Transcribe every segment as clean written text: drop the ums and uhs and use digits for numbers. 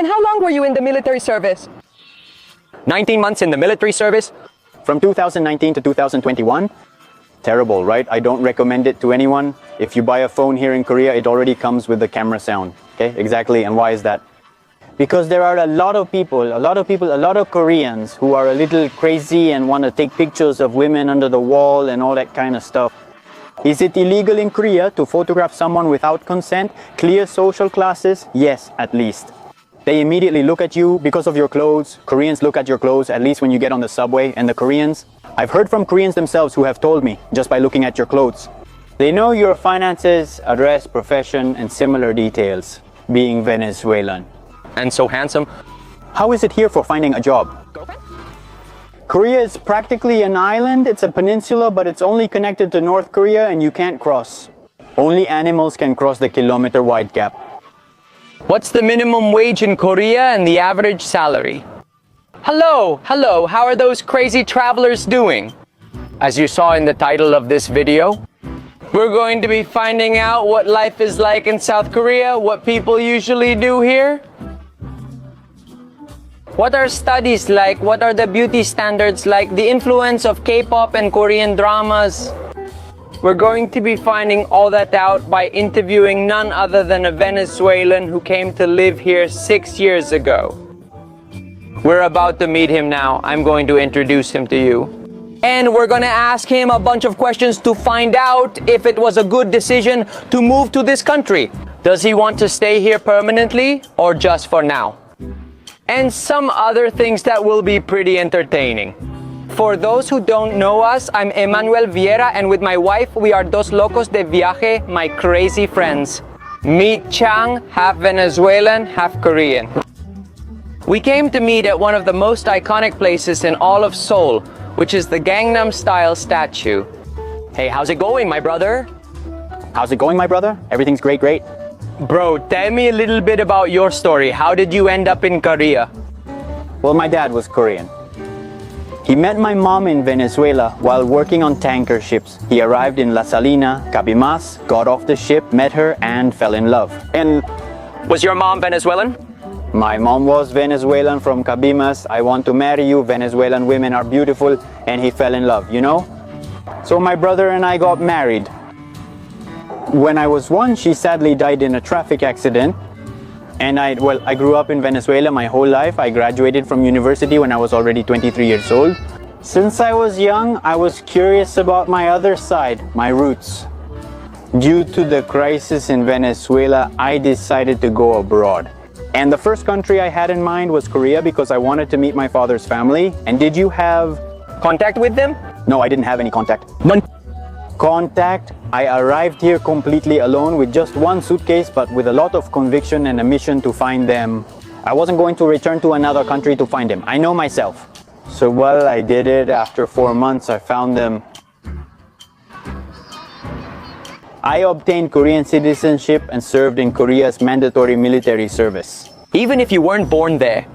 And how long were you in the military service? 19 months in the military service. From 2019 to 2021. Terrible, right? I don't recommend it to anyone. If you buy a phone here in Korea, it already comes with the camera sound. Okay, exactly. And why is that? Because there are a lot of Koreans who are a little crazy and want to take pictures of women under the wall and all that kind of stuff. Is it illegal in Korea to photograph someone without consent? Clear social classes? Yes, at least. They immediately look at you because of your clothes. Koreans look at your clothes, at least when you get on the subway. And the Koreans, I've heard from Koreans themselves who have told me, just by looking at your clothes. They know your finances, address, profession, and similar details, being Venezuelan. And so handsome. How is it here for finding a job? Korea is practically an island. It's a peninsula, but it's only connected to North Korea and you can't cross. Only animals can cross the kilometer-wide gap. What's the minimum wage in Korea and the average salary? Hello, how are those crazy travelers doing? As you saw in the title of this video, we're going to be finding out what life is like in South Korea, what people usually do here. What are studies like? What are the beauty standards like? The influence of K-pop and Korean dramas. We're going to be finding all that out by interviewing none other than a Venezuelan who came to live here 6 years ago. We're about to meet him now. I'm going to introduce him to you. And we're gonna ask him a bunch of questions to find out if it was a good decision to move to this country. Does he want to stay here permanently or just for now? And some other things that will be pretty entertaining. For those who don't know us, I'm Emmanuel Vieira, and with my wife, we are Dos Locos de Viaje, my crazy friends. Meet Chang, half Venezuelan, half Korean. We came to meet at one of the most iconic places in all of Seoul, which is the Gangnam Style statue. Hey, how's it going, my brother? How's it going, my brother? Everything's great. Bro, tell me a little bit about your story. How did you end up in Korea? Well, my dad was Korean. He met my mom in Venezuela while working on tanker ships. He arrived in La Salina, Cabimas, got off the ship, met her, and fell in love. And was your mom Venezuelan? my mom was Venezuelan from Cabimas. I want to marry you. Venezuelan women are beautiful. And he fell in love, you know? So my brother and I got married. When I was 1, she sadly died in a traffic accident. And I grew up in Venezuela my whole life. I graduated from university when I was already 23 years old. Since I was young, I was curious about my other side, my roots. Due to the crisis in Venezuela, I decided to go abroad. And the first country I had in mind was Korea because I wanted to meet my father's family. And did you have contact with them? No, I didn't have any contact. None. Contact. I arrived here completely alone with just 1 suitcase, but with a lot of conviction and a mission to find them. I wasn't going to return to another country to find them. I know myself. So well, I did it. After 4 months, I found them. I obtained Korean citizenship and served in Korea's mandatory military service. Even if you weren't born there?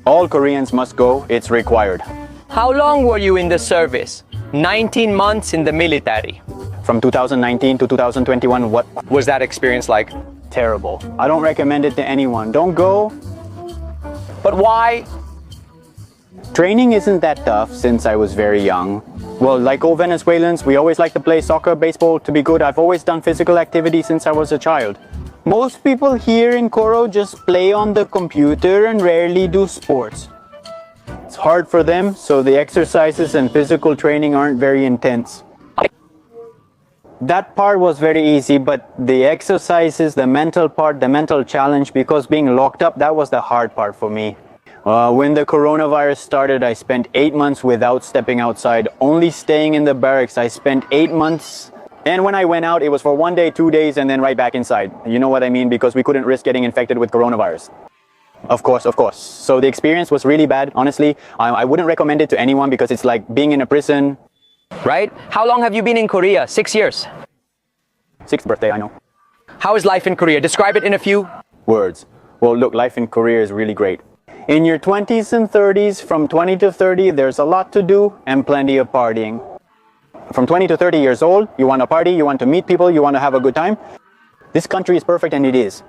All Koreans must go. It's required. How long were you in the service? 19 months in the military. From 2019 to 2021, what was that experience like? Terrible. I don't recommend it to anyone. Don't go. But why? Training isn't that tough since I was very young. Well, like all Venezuelans, we always like to play soccer, baseball. To be good, I've always done physical activity since I was a child. Most people here in Koro just play on the computer and rarely do sports. It's hard for them, so the exercises and physical training aren't very intense. That part was very easy, but the exercises, the mental part, the mental challenge, because being locked up, that was the hard part for me. When the coronavirus started, I spent 8 months without stepping outside, only staying in the barracks. I spent 8 months, and when I went out, it was for 1 day, 2 days, and then right back inside. You know what I mean? Because we couldn't risk getting infected with coronavirus. Of course. So the experience was really bad, honestly. I wouldn't recommend it to anyone because it's like being in a prison. Right? How long have you been in Korea? 6 years? 6th birthday, I know. How is life in Korea? Describe it in a few words. Well, look, life in Korea is really great. In your 20s and 30s, from 20 to 30, there's a lot to do and plenty of partying. From 20 to 30 years old, you want to party, you want to meet people, you want to have a good time. This country is perfect, and it is.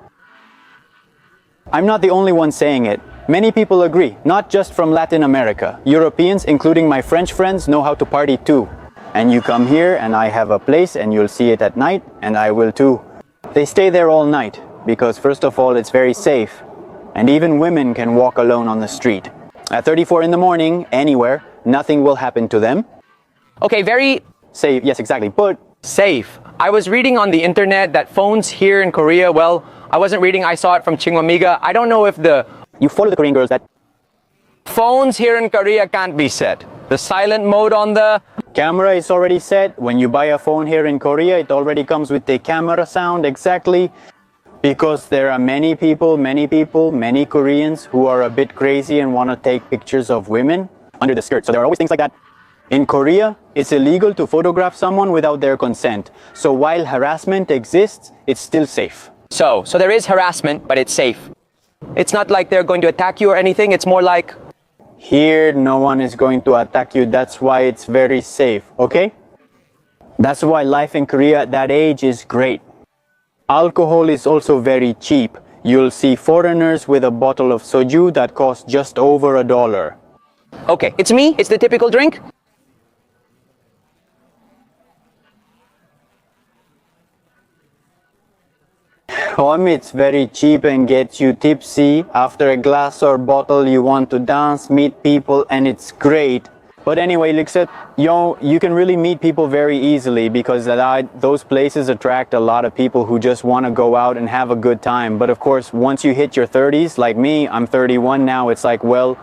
I'm not the only one saying it. Many people agree, not just from Latin America. Europeans, including my French friends, know how to party too. And you come here and I have a place and you'll see it at night, and I will too. They stay there all night because first of all it's very safe, and even women can walk alone on the street. At 34 in the morning, anywhere, nothing will happen to them. Okay, very Safe, yes exactly, but safe. I was reading on the internet that phones here in Korea, well, I wasn't reading, I saw it from Chingwamiga. I don't know if the you follow the Korean girls that phones here in Korea can't be set. The silent mode on the camera is already set. When you buy a phone here in Korea, it already comes with the camera sound exactly. Because there are many Koreans who are a bit crazy and want to take pictures of women under the skirt. So there are always things like that. In Korea, it's illegal to photograph someone without their consent. So while harassment exists, it's still safe. So there is harassment, but it's safe. It's not like they're going to attack you or anything. It's more like Here, no one is going to attack you. That's why it's very safe, okay? That's why life in Korea at that age is great. Alcohol is also very cheap. You'll see foreigners with a bottle of soju that costs just over $1. okay, it's me. It's the typical drink. It's very cheap and gets you tipsy. After a glass or bottle, you want to dance, meet people, and it's great. But anyway, Lixet, you can really meet people very easily because those places attract a lot of people who just want to go out and have a good time. But of course, once you hit your 30s, like me, I'm 31 now, it's like, well,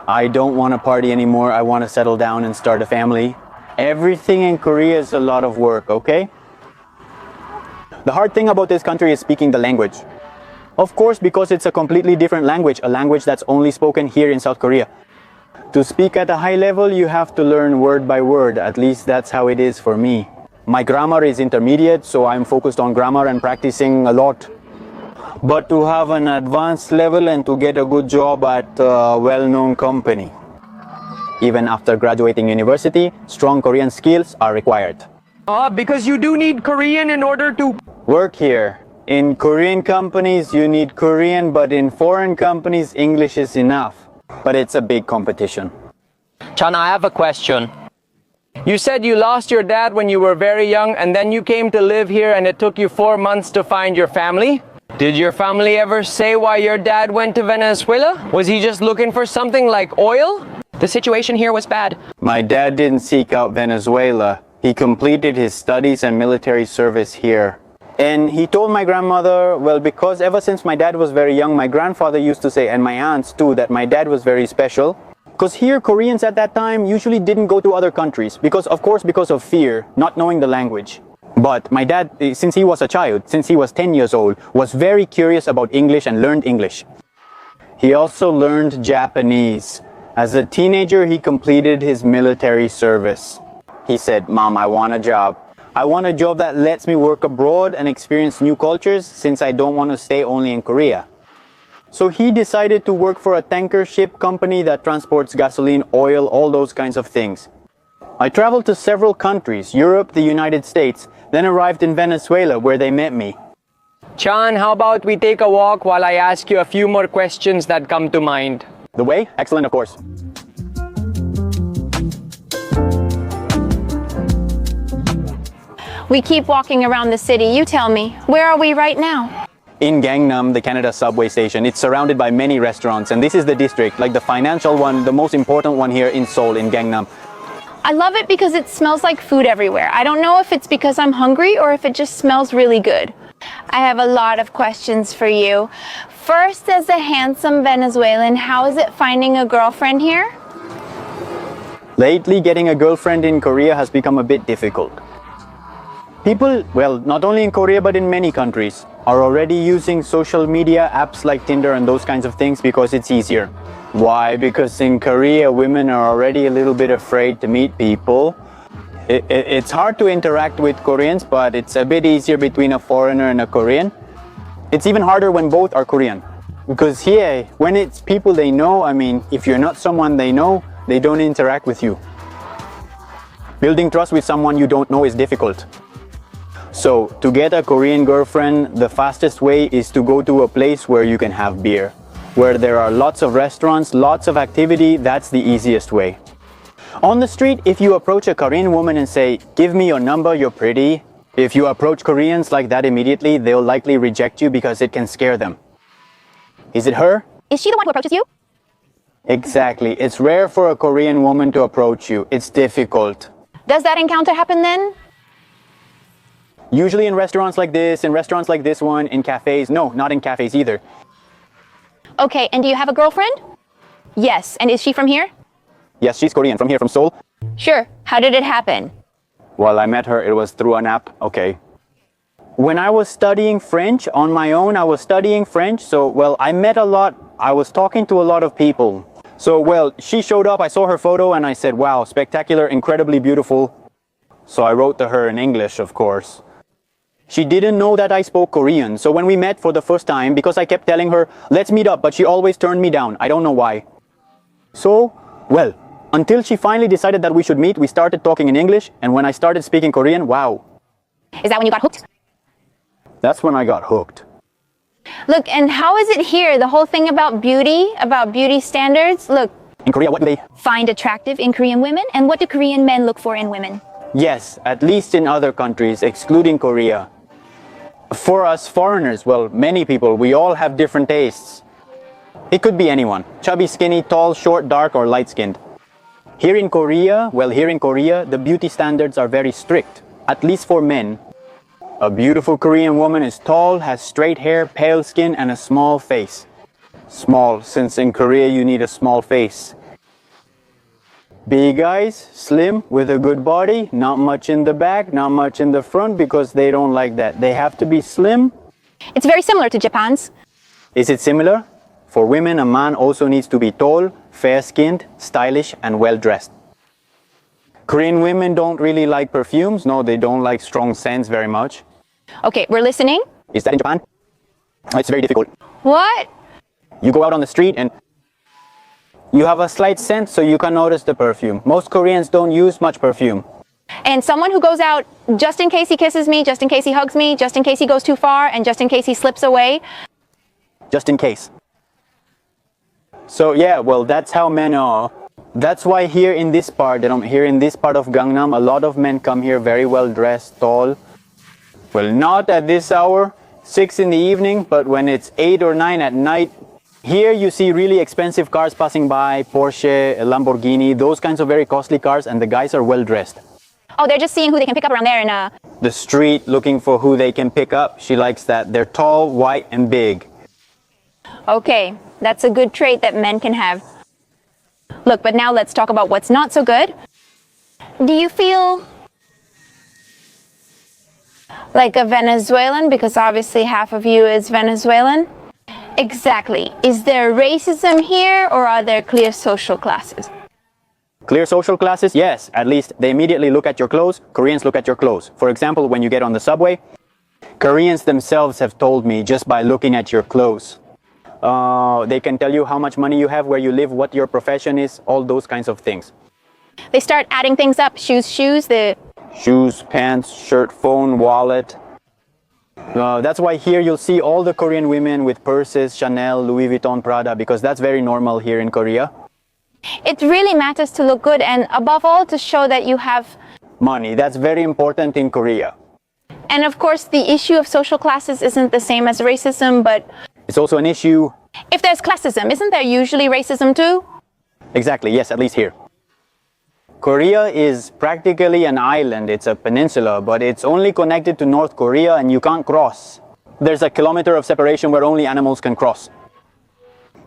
I don't want to party anymore. I want to settle down and start a family. Everything in Korea is a lot of work, okay? The hard thing about this country is speaking the language. Of course, because it's a completely different language, a language that's only spoken here in South Korea. To speak at a high level, you have to learn word by word. At least that's how it is for me. My grammar is intermediate, so I'm focused on grammar and practicing a lot. But to have an advanced level and to get a good job at a well-known company, even after graduating university, strong Korean skills are required. Because you do need Korean in order to Work here. In Korean companies, you need Korean, but in foreign companies, English is enough. But it's a big competition. Chan, I have a question. You said you lost your dad when you were very young and then you came to live here and it took you 4 months to find your family? Did your family ever say why your dad went to Venezuela? Was he just looking for something like oil? The situation here was bad. My dad didn't seek out Venezuela. He completed his studies and military service here. And he told my grandmother, well, because ever since my dad was very young, my grandfather used to say, and my aunts too, that my dad was very special. Because here, Koreans at that time usually didn't go to other countries. Because of fear, not knowing the language. But my dad, since he was a child, since he was 10 years old, was very curious about English and learned English. He also learned Japanese. As a teenager, he completed his military service. He said, Mom, I want a job. I want a job that lets me work abroad and experience new cultures since I don't want to stay only in Korea. So he decided to work for a tanker ship company that transports gasoline, oil, all those kinds of things. I traveled to several countries, Europe, the United States, then arrived in Venezuela where they met me. Chan, how about we take a walk while I ask you a few more questions that come to mind? The way? Excellent, of course. We keep walking around the city. You tell me, where are we right now? In Gangnam, the Canada subway station. It's surrounded by many restaurants, and this is the district, like the financial one, the most important one here in Seoul, in Gangnam. I love it because it smells like food everywhere. I don't know if it's because I'm hungry or if it just smells really good. I have a lot of questions for you. First, as a handsome Venezuelan, how is it finding a girlfriend here? Lately, getting a girlfriend in Korea has become a bit difficult. People, well, not only in Korea but in many countries, are already using social media apps like Tinder and those kinds of things because it's easier. Why? Because in Korea, women are already a little bit afraid to meet people. It's hard to interact with Koreans, but it's a bit easier between a foreigner and a Korean. It's even harder when both are Korean. Because here, when it's people they know, I mean, if you're not someone they know, they don't interact with you. Building trust with someone you don't know is difficult. So, to get a Korean girlfriend, the fastest way is to go to a place where you can have beer. Where there are lots of restaurants, lots of activity, that's the easiest way. On the street, if you approach a Korean woman and say, "Give me your number, you're pretty," if you approach Koreans like that immediately, they'll likely reject you because it can scare them. Is it her? Is she the one who approaches you? Exactly. It's rare for a Korean woman to approach you. It's difficult. Does that encounter happen then? Usually in restaurants like this one, in cafes. No, not in cafes either. Okay, and do you have a girlfriend? Yes, and is she from here? Yes, she's Korean, from here, from Seoul. Sure. How did it happen? Well, I met her, it was through an app. Okay. When I was studying French on my own, I was studying French, so, well, I met a lot. I was talking to a lot of people. So, well, she showed up, I saw her photo, and I said, wow, spectacular, incredibly beautiful. So I wrote to her in English, of course. She didn't know that I spoke Korean, so when we met for the first time, because I kept telling her, let's meet up, but she always turned me down. I don't know why. So, well, until she finally decided that we should meet, we started talking in English, and when I started speaking Korean, wow. Is that when you got hooked? That's when I got hooked. Look, and how is it here? The whole thing about beauty standards? Look, In Korea, what do they? find attractive in Korean women, and what do Korean men look for in women? Yes, at least in other countries, excluding Korea. For us foreigners, well, many people, we all have different tastes. It could be anyone. Chubby, skinny, tall, short, dark, or light-skinned. Here in Korea, the beauty standards are very strict, at least for men. A beautiful Korean woman is tall, has straight hair, pale skin, and a small face. Small, since in Korea you need a small face. Big eyes, slim, with a good body, not much in the back, not much in the front, because they don't like that. They have to be slim. It's very similar to Japan's. Is it similar? For women, a man also needs to be tall, fair-skinned, stylish, and well-dressed. Korean women don't really like perfumes. No, they don't like strong scents very much. Okay, we're listening. Is that in Japan? It's very difficult. What? You go out on the street and you have a slight scent, so you can notice the perfume. Most Koreans don't use much perfume. And someone who goes out just in case he kisses me, just in case he hugs me, just in case he goes too far, and just in case he slips away. Just in case. So yeah, well, that's how men are. That's why here in this part of Gangnam, a lot of men come here very well dressed, tall. Well, not at this hour, 6 in the evening, but when it's 8 or 9 at night. Here you see really expensive cars passing by, Porsche, Lamborghini, those kinds of very costly cars, and the guys are well dressed. Oh, they're just seeing who they can pick up around there and The street looking for who they can pick up. She likes that. They're tall, white, and big. Okay, that's a good trait that men can have. Look, but now let's talk about what's not so good. Do you feel like a Venezuelan? Because obviously half of you is Venezuelan. Exactly. Is there racism here, or are there clear social classes? Clear social classes? Yes, at least they immediately look at your clothes. Koreans look at your clothes. For example, when you get on the subway, Koreans themselves have told me just by looking at your clothes. They can tell you how much money you have, where you live, what your profession is, all those kinds of things. They start adding things up. Shoes, the Shoes, pants, shirt, phone, wallet. That's why here you'll see all the Korean women with purses, Chanel, Louis Vuitton, Prada, because that's very normal here in Korea. It really matters to look good, and above all to show that you have Money, that's very important in Korea. And of course, the issue of social classes isn't the same as racism, but It's also an issue. if there's classism, isn't there usually racism too? Exactly, yes, at least here. Korea is practically an island. It's a peninsula, but it's only connected to North Korea and you can't cross. There's a kilometer of separation where only animals can cross.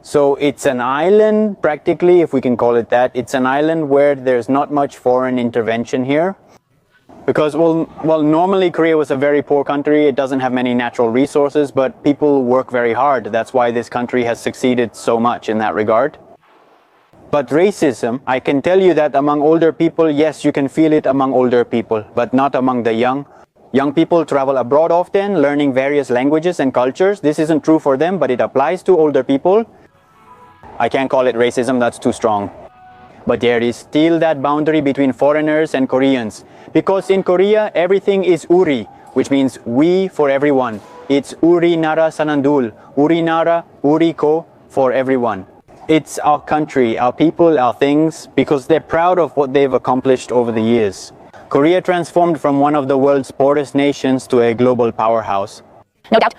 So it's an island, practically, if we can call it that. It's an island where there's not much foreign intervention here. Because, well, normally Korea was a very poor country. It doesn't have many natural resources, but people work very hard. That's why this country has succeeded so much in that regard. But racism, I can tell you that among older people, yes, you can feel it among older people, but not among the young. Young people travel abroad often, learning various languages and cultures. This isn't true for them, but it applies to older people. I can't call it racism, that's too strong. But there is still that boundary between foreigners and Koreans. Because in Korea, everything is uri. which means we for everyone. It's Uri Nara Sanandul, Uri Nara, Uri Ko, for everyone. It's our country, our people, our things, because they're proud of what they've accomplished over the years. Korea transformed from one of the world's poorest nations to a global powerhouse. No doubt.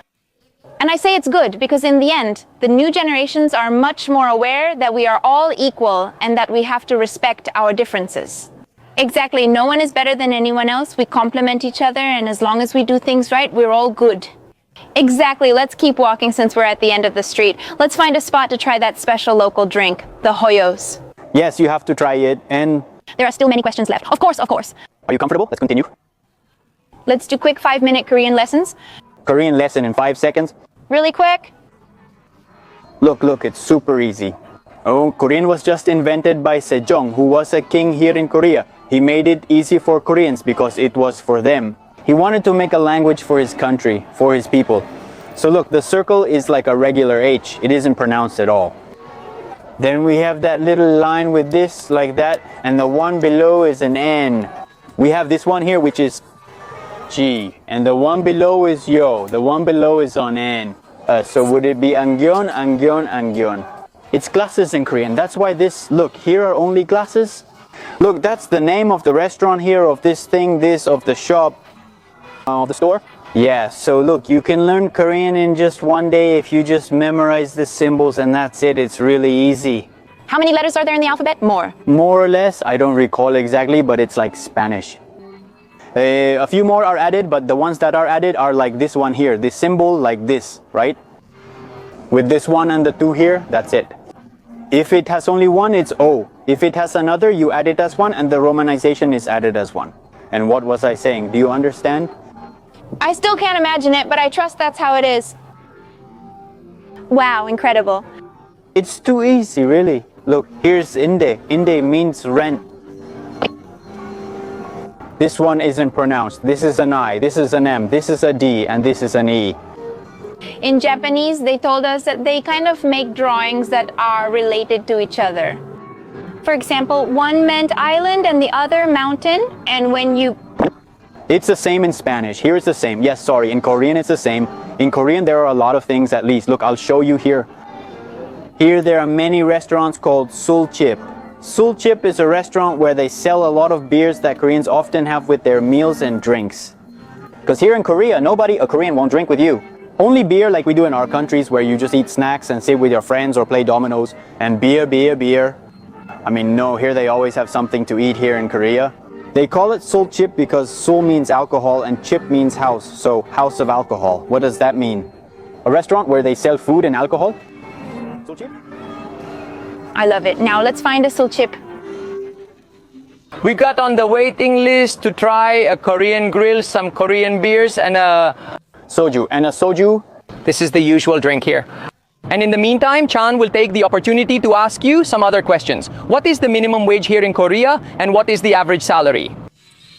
And I say it's good because in the end, the new generations are much more aware that we are all equal and that we have to respect our differences. Exactly, no one is better than anyone else. We complement each other, and as long as we do things right, we're all good. Exactly, let's keep walking since we're at the end of the street. Let's find a spot to try that special local drink, the hoyos. Yes, you have to try it, and There are still many questions left. Of course, of course. are you comfortable? Let's continue. Let's do quick 5-minute Korean lessons. Korean lesson in 5 seconds. Really quick. Look, it's super easy. Oh, Korean was just invented by Sejong, who was a king here in Korea. He made it easy for Koreans because it was for them. He wanted to make a language for his country, for his people. So look, the circle is like a regular H. It isn't pronounced at all. Then we have that little line with this, like that, and the one below is an N. We have this one here, which is G, and the one below is Yo. The one below is on N. So would it be Angyon, Angyon, Angyon? It's glasses in Korean. That's why this, look, here are only glasses. Look, that's the name of the restaurant here, of this thing, this, of the shop, of the store. Yeah, so look, you can learn Korean in just one day if you just memorize the symbols, and that's it. It's really easy. How many letters are there in the alphabet? More. More or less, I don't recall exactly, but it's like Spanish. A few more are added, but the ones that are added are like this one here, this symbol like this, right? With this one and the two here, that's it. If it has only one, it's O. If it has another, you add it as one, and the romanization is added as one. And what was I saying? Do you understand? I still can't imagine it, but I trust that's how it is. Wow, incredible. It's too easy, really. Look, here's Inde. Inde means rent. This one isn't pronounced. This is an I, this is an M, this is a D, and this is an E. In Japanese, they told us that they kind of make drawings that are related to each other. For example, one meant island and the other mountain, and when you... It's the same in Spanish. Here it's the same. Yes, sorry. In Korean it's the same. In Korean there are a lot of things at least. Look, I'll show you here. Here there are many restaurants called Sulchip. Sulchip is a restaurant where they sell a lot of beers that Koreans often have with their meals and drinks. Because here in Korea, a Korean won't drink with you. Only beer like we do in our countries where you just eat snacks and sit with your friends or play dominoes. And beer, beer, beer. I mean, no, here they always have something to eat here in Korea. They call it Sulchip because Sul means alcohol and Chip means house, so house of alcohol. What does that mean? A restaurant where they sell food and alcohol? Sulchip? I love it. Now let's find a sulchip. We got on the waiting list to try a Korean grill, some Korean beers, and Soju. And a soju? this is the usual drink here. And in the meantime, Chan will take the opportunity to ask you some other questions. What is the minimum wage here in Korea, and what is the average salary?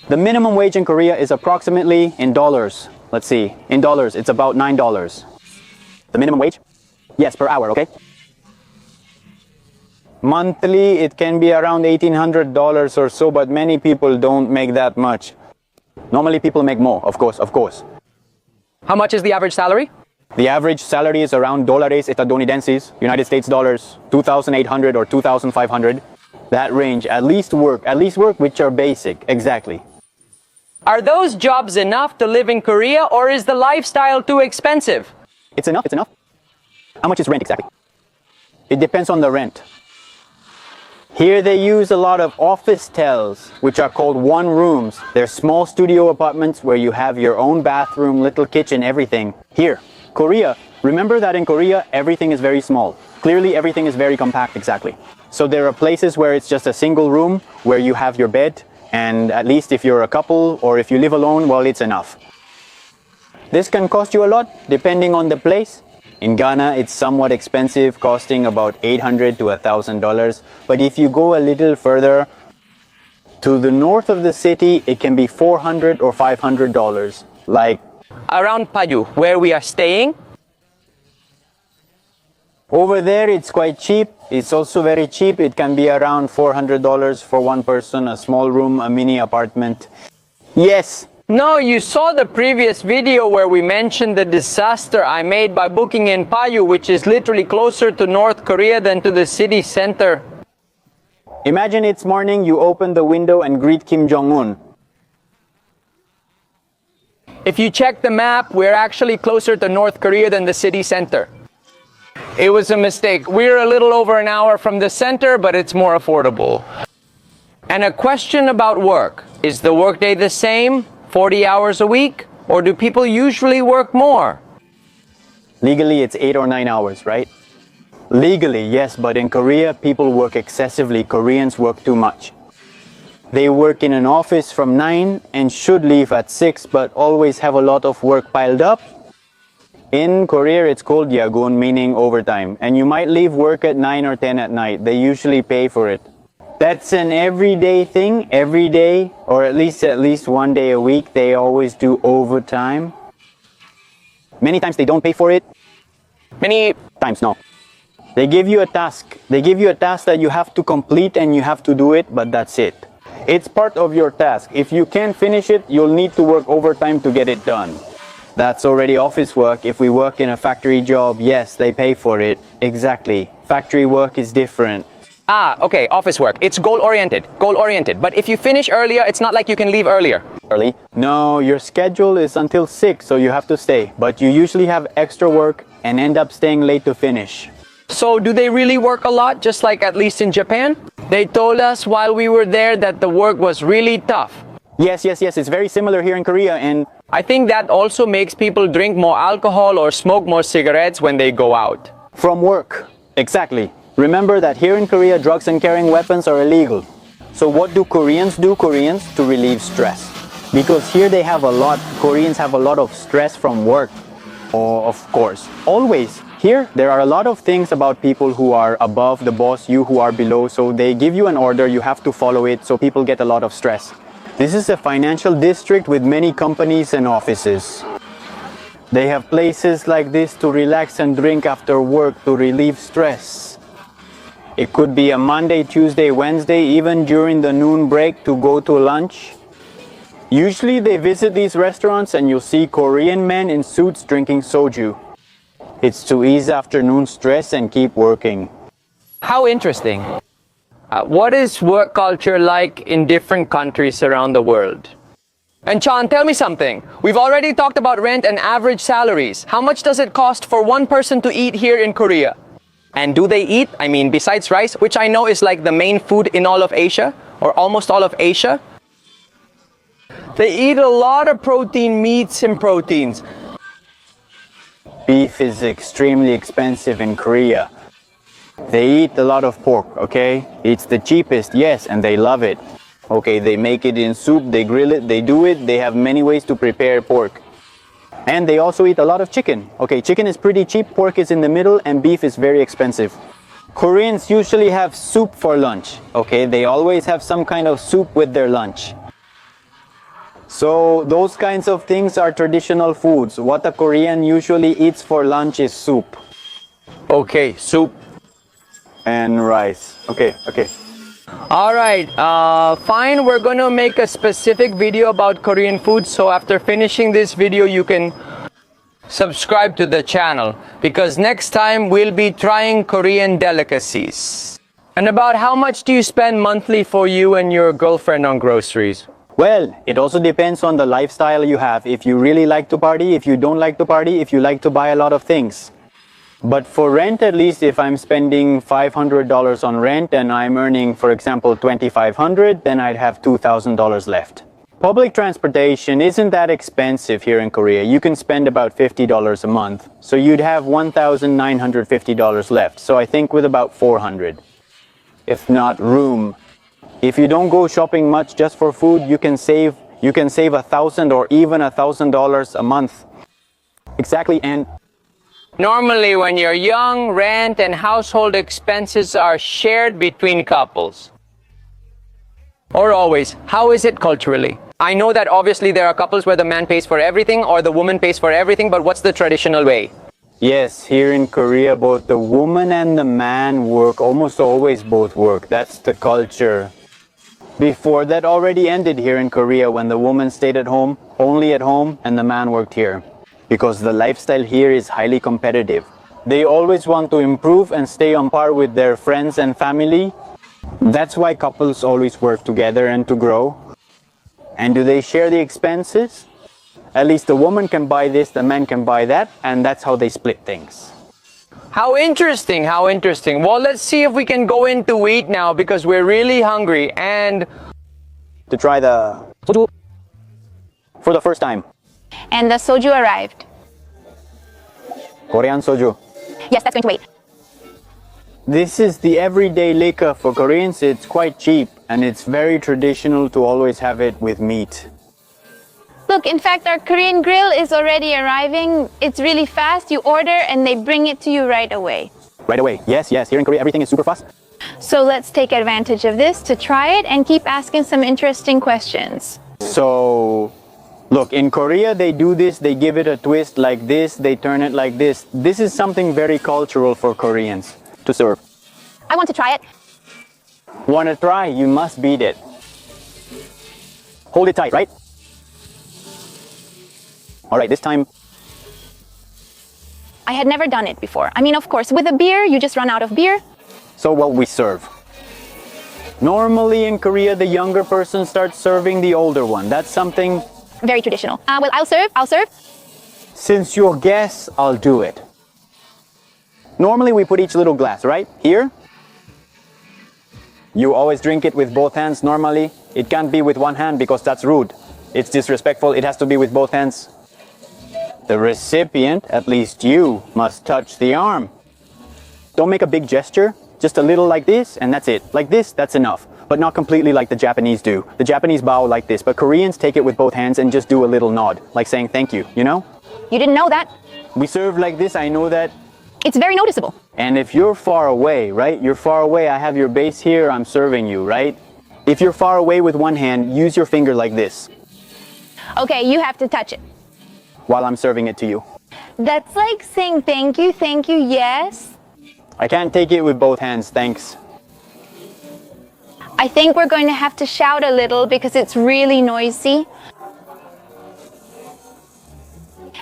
The minimum wage in Korea is approximately, in dollars, let's see, in dollars, it's about $9. The minimum wage? Yes, per hour, okay? Monthly, it can be around $1,800 or so, but many people don't make that much. Normally people make more, of course. How much is the average salary? The average salary is around dólares estadounidenses, United States dollars, 2,800 or 2,500. That range, at least work which are basic, exactly. Are those jobs enough to live in Korea, or is the lifestyle too expensive? It's enough. How much is rent exactly? It depends on the rent. Here they use a lot of office tels, which are called one rooms. They're small studio apartments where you have your own bathroom, little kitchen, everything. Here, Korea. Remember that in Korea, everything is very small. Clearly, everything is very compact, exactly. So there are places where it's just a single room, where you have your bed, and at least if you're a couple or if you live alone, well, it's enough. This can cost you a lot, depending on the place. In Ghana, it's somewhat expensive, costing about $800 to $1,000. But if you go a little further, to the north of the city, it can be $400 or $500. Like Around Paju, where we are staying, over there, it's quite cheap. It's also very cheap. It can be around $400 for one person, a small room, a mini apartment. Yes, No, you saw the previous video where we mentioned the disaster I made by booking in Payu, which is literally closer to North Korea than to the city center. Imagine it's morning, you open the window and greet Kim Jong-un. If you check the map, we're actually closer to North Korea than the city center. It was a mistake. We're a little over an hour from the center, but it's more affordable. And a question about work. Is the workday the same, 40 hours a week, or do people usually work more? Legally, it's 8 or 9 hours, right? Legally, yes, but in Korea, people work excessively. Koreans work too much. They work in an office from 9 and should leave at 6, but always have a lot of work piled up. In Korea, it's called yagun, meaning overtime, and you might leave work at 9 or 10 at night. They usually pay for it. That's an everyday thing. Every day, or at least one day a week, they always do overtime. Many times they don't pay for it. Many times, no. They give you a task. They give you a task that you have to complete and you have to do it, but that's it. It's part of your task. If you can't finish it, you'll need to work overtime to get it done. That's already office work. If we work in a factory job, yes, they pay for it. Exactly. Factory work is different. Ah, okay, office work. It's goal-oriented. Goal-oriented. But if you finish earlier, it's not like you can leave earlier. Early? No, your schedule is until 6, so you have to stay. But you usually have extra work and end up staying late to finish. So do they really work a lot, just like at least in Japan? They told us while we were there that the work was really tough. Yes, it's very similar here in Korea, and I think that also makes people drink more alcohol or smoke more cigarettes when they go out. from work. Exactly. Remember that here in Korea, drugs and carrying weapons are illegal. So what do? Koreans to relieve stress. Because here Koreans have a lot of stress from work. Oh, of course. Always. Here, there are a lot of things about people who are above the boss, you who are below. So they give you an order, you have to follow it, so people get a lot of stress. This is a financial district with many companies and offices. They have places like this to relax and drink after work to relieve stress. It could be a Monday, Tuesday, Wednesday, even during the noon break to go to lunch. Usually they visit these restaurants and you'll see Korean men in suits drinking soju. It's to ease afternoon stress and keep working. How interesting. What is work culture like in different countries around the world? And Chang, tell me something. We've already talked about rent and average salaries. How much does it cost for one person to eat here in Korea? And do they eat, besides rice, which I know is like the main food in all of Asia, or almost all of Asia? They eat a lot of protein, meats and proteins. Beef is extremely expensive in Korea. They eat a lot of pork, okay? It's the cheapest, yes, and they love it. Okay, they make it in soup, they grill it, they do it, they have many ways to prepare pork. And they also eat a lot of chicken. Okay, chicken is pretty cheap, pork is in the middle, and beef is very expensive. Koreans usually have soup for lunch, okay? They always have some kind of soup with their lunch. So those kinds of things are traditional foods. What a Korean usually eats for lunch is soup. Okay, soup. And rice. Okay. Alright, fine, we're gonna make a specific video about Korean food, so after finishing this video you can subscribe to the channel, because next time we'll be trying Korean delicacies. And about how much do you spend monthly for you and your girlfriend on groceries? Well, it also depends on the lifestyle you have. If you really like to party, if you don't like to party, if you like to buy a lot of things. But for rent, at least if I'm spending $500 on rent and I'm earning, for example, $2,500, then I'd have $2,000 left. Public transportation isn't that expensive here in Korea. You can spend about $50 a month. So you'd have $1,950 left. So I think with about $400. If not room. If you don't go shopping much just for food, you can save $1,000 or even $1,000 a month. Exactly. And normally when you're young, rent and household expenses are shared between couples. Or always. How is it culturally? I know that obviously there are couples where the man pays for everything or the woman pays for everything, but what's the traditional way? yes, here in Korea, both the woman and the man work. Almost always both work. That's the culture. Before that already ended here in Korea when the woman stayed at home, only at home, and the man worked here. Because the lifestyle here is highly competitive. They always want to improve and stay on par with their friends and family. That's why couples always work together and to grow. And do they share the expenses? At least the woman can buy this, the man can buy that, and that's how they split things. How interesting, how interesting. Well, let's see if we can go in to eat now because we're really hungry and To try the soju for the first time. And the soju arrived. Korean soju. Yes, that's going to wait. This is the everyday liquor for Koreans. It's quite cheap and it's very traditional to always have it with meat. Look, in fact, our Korean grill is already arriving. It's really fast. You order and they bring it to you right away. Right away. Yes, yes. Here in Korea, everything is super fast. So let's take advantage of this to try it and keep asking some interesting questions. So, look, in Korea, they do this. They give it a twist like this. They turn it like this. This is something very cultural for Koreans to serve. I want to try it. Want to try? You must beat it. Hold it tight, right? All right, this time. I had never done it before. I mean, of course, with a beer, you just run out of beer. So what we serve. Normally in Korea, the younger person starts serving the older one. That's something. Very traditional. Well, I'll serve. Since you're guests, I'll do it. Normally we put each little glass, right? Here. You always drink it with both hands normally. It can't be with one hand because that's rude. It's disrespectful. It has to be with both hands. The recipient, at least you, must touch the arm. Don't make a big gesture. Just a little like this, and that's it. Like this, that's enough. But not completely like the Japanese do. The Japanese bow like this, but Koreans take it with both hands and just do a little nod, like saying thank you, you know? You didn't know that? We serve like this, I know that. It's very noticeable. And if you're far away, right? You're far away, I have your base here, I'm serving you, right? If you're far away with one hand, use your finger like this Okay, you have to touch it. while I'm serving it to you. That's like saying thank you, yes. I can't take it with both hands, thanks. I think we're going to have to shout a little because it's really noisy.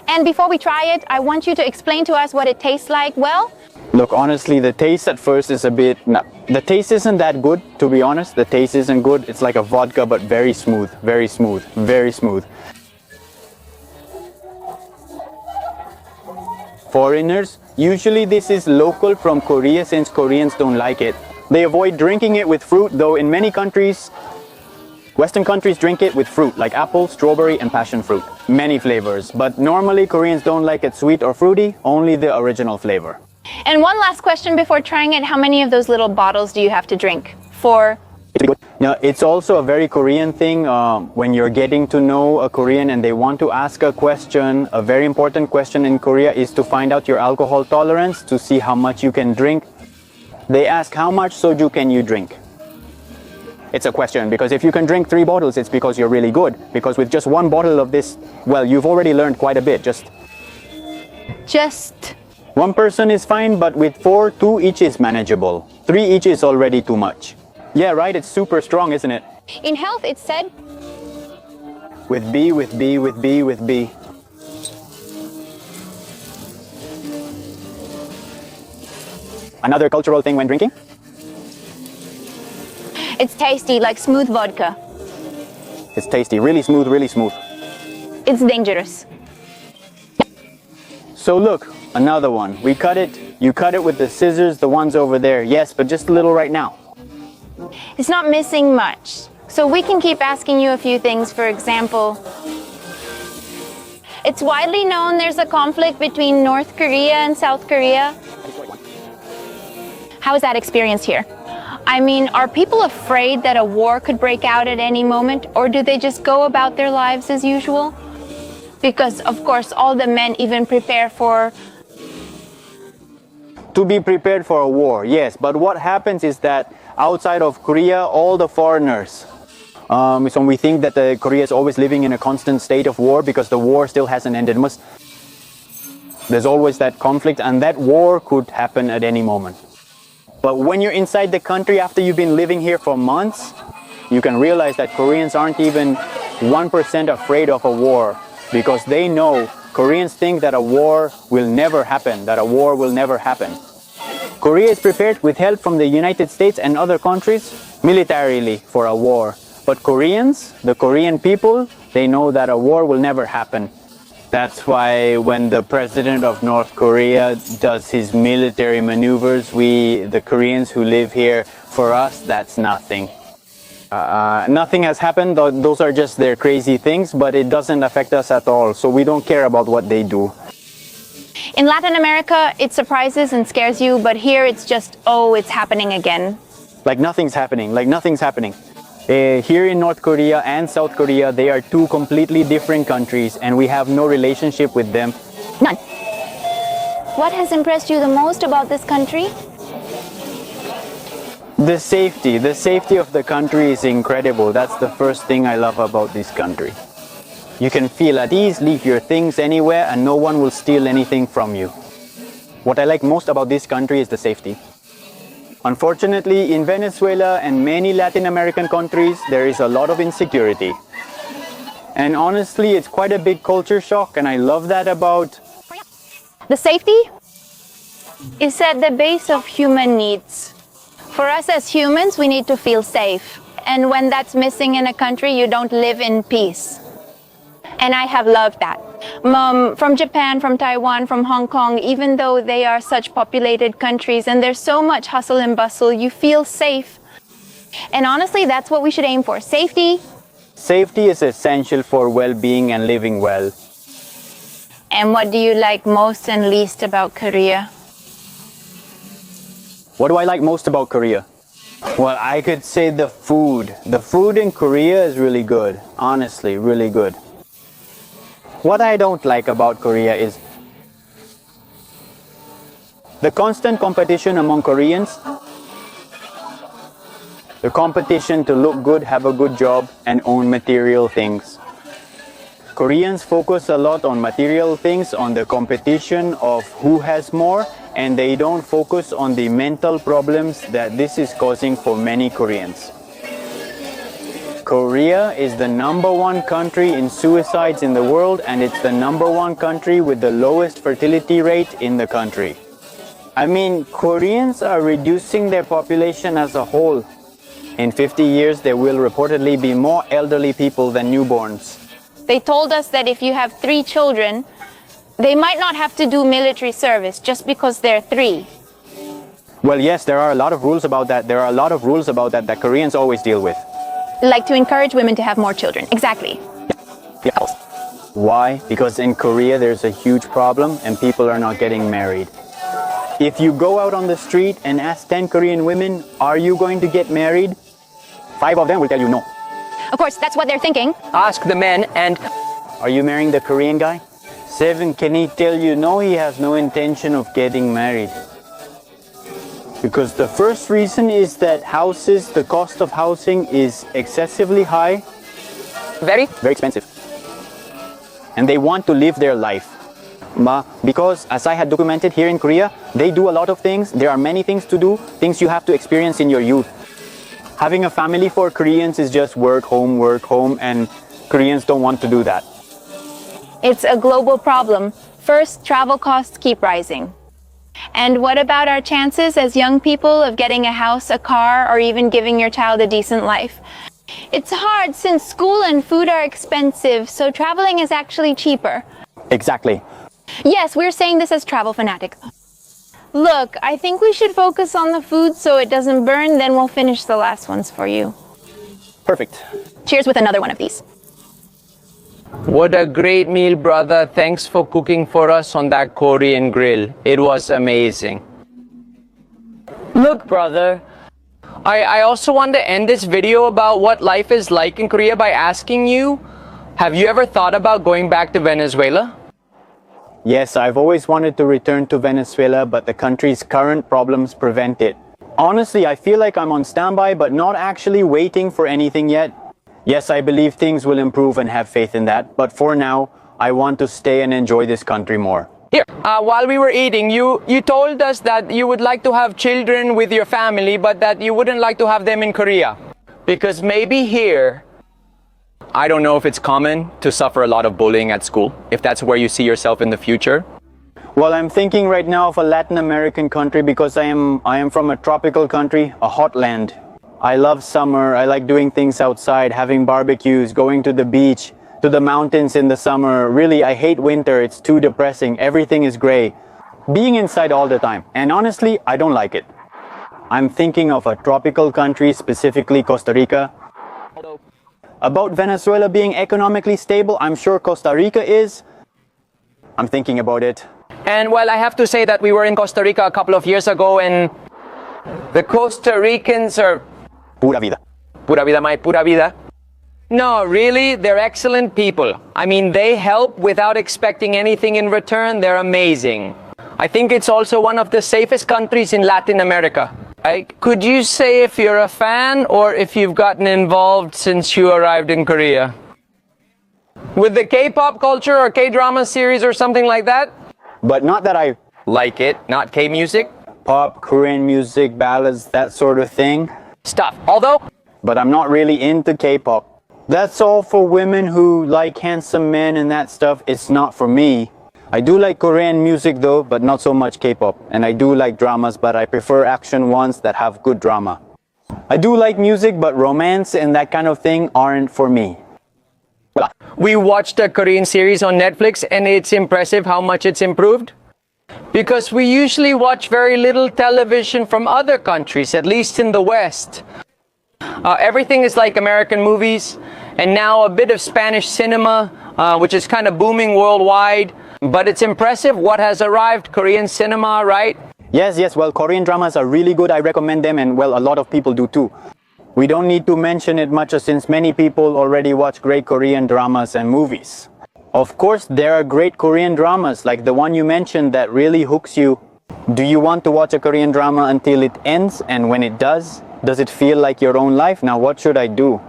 And before we try it, I want you to explain to us what it tastes like. Well, Look, honestly, the taste at first is a bit... No, the taste isn't that good, to be honest. The taste isn't good. It's like a vodka, but very smooth, very smooth, very smooth. Foreigners, usually this is local from Korea since Koreans don't like it. They avoid drinking it with fruit, though in many countries, Western countries drink it with fruit, like apple, strawberry, and passion fruit. Many flavors, but normally Koreans don't like it sweet or fruity, only the original flavor. and one last question before trying it. How many of those little bottles do you have to drink? For It's good. Now, it's also a very Korean thing when you're getting to know a Korean and they want to ask a question. A very important question in Korea is to find out your alcohol tolerance to see how much you can drink. They ask how much soju can you drink? It's a question because if you can drink 3 bottles, it's because you're really good. Because with just 1 bottle of this, well, you've already learned quite a bit. Just one person is fine, but with 4, 2 each is manageable. 3 each is already too much. Yeah, right? It's super strong, isn't it? in health, it said With B, with B, with B, with B. Another cultural thing when drinking? it's tasty, like smooth vodka. It's tasty, really smooth, really smooth. It's dangerous. So look, another one. We cut it, you cut it with the scissors, the ones over there. Yes, but just a little right now. It's not missing much. So we can keep asking you a few things. For example, it's widely known there's a conflict between North Korea and South Korea. How is that experience here? I mean, are people afraid that a war could break out at any moment, or do they just go about their lives as usual? Because, of course, all the men even prepare for... To be prepared for a war, yes. But what happens is that outside of Korea, all the foreigners, so we think that Korea is always living in a constant state of war because the war still hasn't ended. There's always that conflict, and that war could happen at any moment. But when you're inside the country after you've been living here for months, you can realize that Koreans aren't even 1% afraid of a war, because they know, Koreans think that a war will never happen, Korea is prepared with help from the United States and other countries militarily for a war. But Koreans, the Korean people, they know that a war will never happen. That's why when the president of North Korea does his military maneuvers, the Koreans who live here, for us, that's nothing. Nothing has happened, those are just their crazy things, but it doesn't affect us at all, so we don't care about what they do. In Latin America, it surprises and scares you, but here it's just, oh, it's happening again. Like nothing's happening. Here in North Korea and South Korea, they are two completely different countries, and we have no relationship with them. None. What has impressed you the most about this country? The safety of the country is incredible. That's the first thing I love about this country. You can feel at ease, leave your things anywhere, and no one will steal anything from you. What I like most about this country is the safety. Unfortunately, in Venezuela and many Latin American countries, there is a lot of insecurity. And honestly, it's quite a big culture shock, and I love that about... The safety is at the base of human needs. For us as humans, we need to feel safe. And when that's missing in a country, you don't live in peace. And I have loved that. From Japan, from Taiwan, from Hong Kong, even though they are such populated countries and there's so much hustle and bustle, you feel safe. And honestly, that's what we should aim for. Safety. Safety is essential for well-being and living well. And what do you like most and least about Korea? What do I like most about Korea? Well, I could say the food. The food in Korea is really good. Honestly, really good. What I don't like about Korea is the constant competition among Koreans. The competition to look good, have a good job, and own material things. Koreans focus a lot on material things, on the competition of who has more, and they don't focus on the mental problems that this is causing for many Koreans. Korea is the #1 country in suicides in the world, and it's the #1 country with the lowest fertility rate in the country. I mean, Koreans are reducing their population as a whole. In 50 years, there will reportedly be more elderly people than newborns. They told us that if you have 3 children, they might not have to do military service just because they're 3. Well, yes, there are a lot of rules about that. There are a lot of rules about that Koreans always deal with. Like to encourage women to have more children. Exactly. Yeah. Why? Because in Korea there's a huge problem and people are not getting married. If you go out on the street and ask 10 Korean women, are you going to get married? 5 of them will tell you no. Of course, that's what they're thinking. Ask the men, and Are you marrying the Korean guy? 7, can he tell you no, he has no intention of getting married? Because the first reason is that the cost of housing is excessively high. very Expensive. And they want to live their life. Because, as I had documented here in Korea, they do a lot of things. There are many things to do, things you have to experience in your youth. Having a family for Koreans is just work, home, and Koreans don't want to do that. It's a global problem. First, travel costs keep rising. And what about our chances as young people of getting a house, a car, or even giving your child a decent life? It's hard since school and food are expensive, so traveling is actually cheaper. Exactly. Yes, we're saying this as travel fanatics. Look, I think we should focus on the food so it doesn't burn, then we'll finish the last ones for you. Perfect. Cheers with another one of these. what a great meal, brother. Thanks for cooking for us on that Korean grill. It was amazing. Look, brother, I also want to end this video about what life is like in Korea by asking you, have you ever thought about going back to Venezuela? Yes, I've always wanted to return to Venezuela, but the country's current problems prevent it. Honestly, I feel like I'm on standby, but not actually waiting for anything yet. Yes, I believe things will improve and have faith in that, but for now, I want to stay and enjoy this country more. Here, while we were eating, you told us that you would like to have children with your family, but that you wouldn't like to have them in Korea. Because maybe here, I don't know if it's common to suffer a lot of bullying at school, if that's where you see yourself in the future. Well, I'm thinking right now of a Latin American country because I am from a tropical country, a hot land. I love summer. I like doing things outside, having barbecues, going to the beach, to the mountains in the summer. Really, I hate winter. It's too depressing. Everything is gray. Being inside all the time. And honestly, I don't like it. I'm thinking of a tropical country, specifically Costa Rica. About Venezuela being economically stable, I'm sure Costa Rica is. I'm thinking about it. And well, I have to say that we were in Costa Rica a couple of years ago, and the Costa Ricans are Pura vida. pura vida, my pura vida. No, really, they're excellent people. I mean, they help without expecting anything in return. They're amazing. I think it's also one of the safest countries in Latin America. Could you say if you're a fan or if you've gotten involved since you arrived in Korea? With the K-pop culture or K-drama series or something like that? But not that I Like it, not K-music? pop, Korean music, ballads, that sort of thing. Stuff. Although, But I'm not really into K-pop. That's all for women who like handsome men and that stuff. It's not for me. I do like Korean music though, but not so much K-pop. And I do like dramas, but I prefer action ones that have good drama. I do like music, but romance and that kind of thing aren't for me. we watched a Korean series on Netflix and it's impressive how much it's improved. Because we usually watch very little television from other countries, at least in the West. Everything is like American movies, and now a bit of Spanish cinema, which is kind of booming worldwide. But it's impressive what has arrived, Korean cinema, right? Yes, well, Korean dramas are really good. I recommend them, and well, a lot of people do too. We don't need to mention it much since many people already watch great Korean dramas and movies. Of course, there are great Korean dramas, like the one you mentioned that really hooks you. Do you want to watch a Korean drama until it ends? And when it does it feel like your own life? Now, what should I do?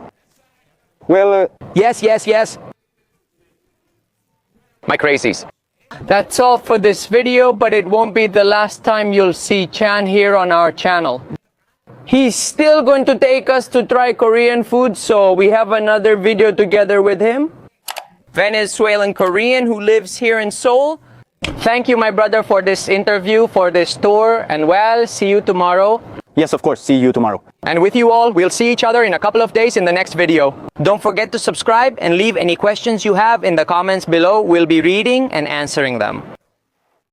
Well, Yes. My crazies. That's all for this video, but it won't be the last time you'll see Chan here on our channel. He's still going to take us to try Korean food, so we have another video together with him. Venezuelan Korean who lives here in Seoul. Thank you, my brother, for this interview, for this tour, and well, see you tomorrow. yes, of course, see you tomorrow. And with you all, we'll see each other in a couple of days in the next video. Don't forget to subscribe and leave any questions you have in the comments below. We'll be reading and answering them.